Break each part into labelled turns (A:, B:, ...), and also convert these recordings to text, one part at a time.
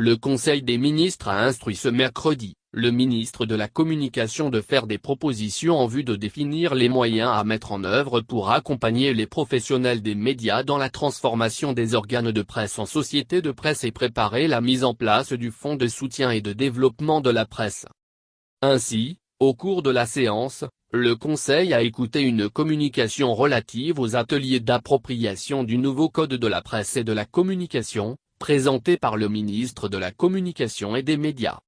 A: Le Conseil des ministres a instruit ce mercredi le ministre de la Communication de faire des propositions en vue de définir les moyens à mettre en œuvre pour accompagner les professionnels des médias dans la transformation des organes de presse en sociétés de presse et préparer la mise en place du fonds de soutien et de développement de la presse. Ainsi, au cours de la séance, le Conseil a écouté une communication relative aux ateliers d'appropriation du nouveau Code de la presse et de la communication, présenté par le ministre de la Communication et des médias.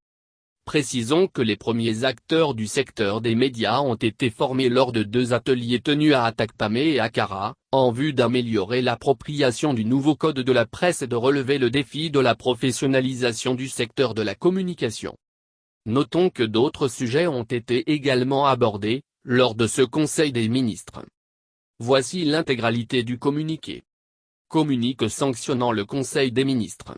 A: Précisons que les premiers acteurs du secteur des médias ont été formés lors de 2 ateliers tenus à Atakpamé et Akara, en vue d'améliorer l'appropriation du nouveau code de la presse et de relever le défi de la professionnalisation du secteur de la communication. Notons que d'autres sujets ont été également abordés, lors de ce Conseil des ministres. Voici l'intégralité du communiqué. Communiqué sanctionnant le Conseil des ministres.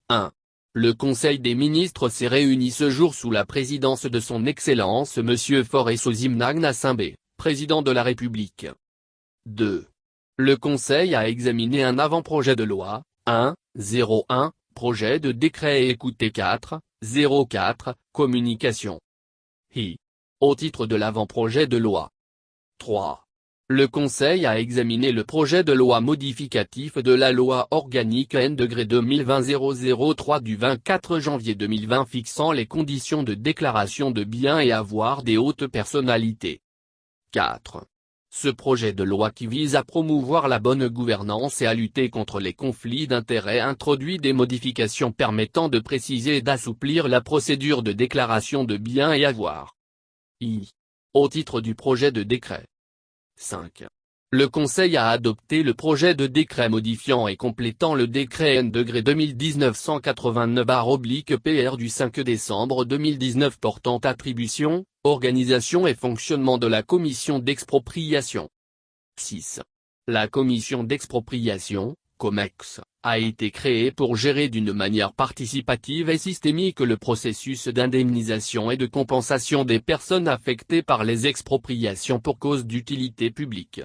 A: 1. Le Conseil des ministres s'est réuni ce jour sous la présidence de son Excellence M. Faure Sozimna Sembé, président de la République. 2. Le Conseil a examiné un avant-projet de loi, 1.01, projet de décret et écouté 4.04, communication. Au titre de l'avant-projet de loi. 3. Le Conseil a examiné le projet de loi modificatif de la loi organique N-2020-003 du 24 janvier 2020 fixant les conditions de déclaration de biens et avoirs des hautes personnalités. 4. Ce projet de loi qui vise à promouvoir la bonne gouvernance et à lutter contre les conflits d'intérêts introduit des modifications permettant de préciser et d'assouplir la procédure de déclaration de biens et avoirs. Au titre du projet de décret. 5. Le Conseil a adopté le projet de décret modifiant et complétant le décret N-2019-189/PR du 5 décembre 2019 portant attribution, organisation et fonctionnement de la commission d'expropriation. 6. La commission d'expropriation, COMEX, a été créée pour gérer d'une manière participative et systémique le processus d'indemnisation et de compensation des personnes affectées par les expropriations pour cause d'utilité publique.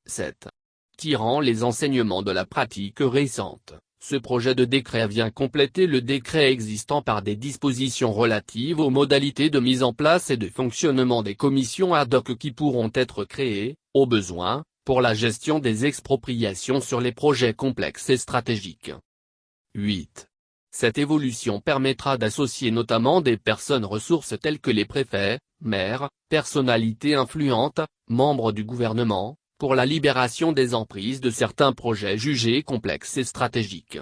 A: 7. Tirant les enseignements de la pratique récente, ce projet de décret vient compléter le décret existant par des dispositions relatives aux modalités de mise en place et de fonctionnement des commissions ad hoc qui pourront être créées, au besoin, pour la gestion des expropriations sur les projets complexes et stratégiques. 8. Cette évolution permettra d'associer notamment des personnes ressources telles que les préfets, maires, personnalités influentes, membres du gouvernement, pour la libération des emprises de certains projets jugés complexes et stratégiques.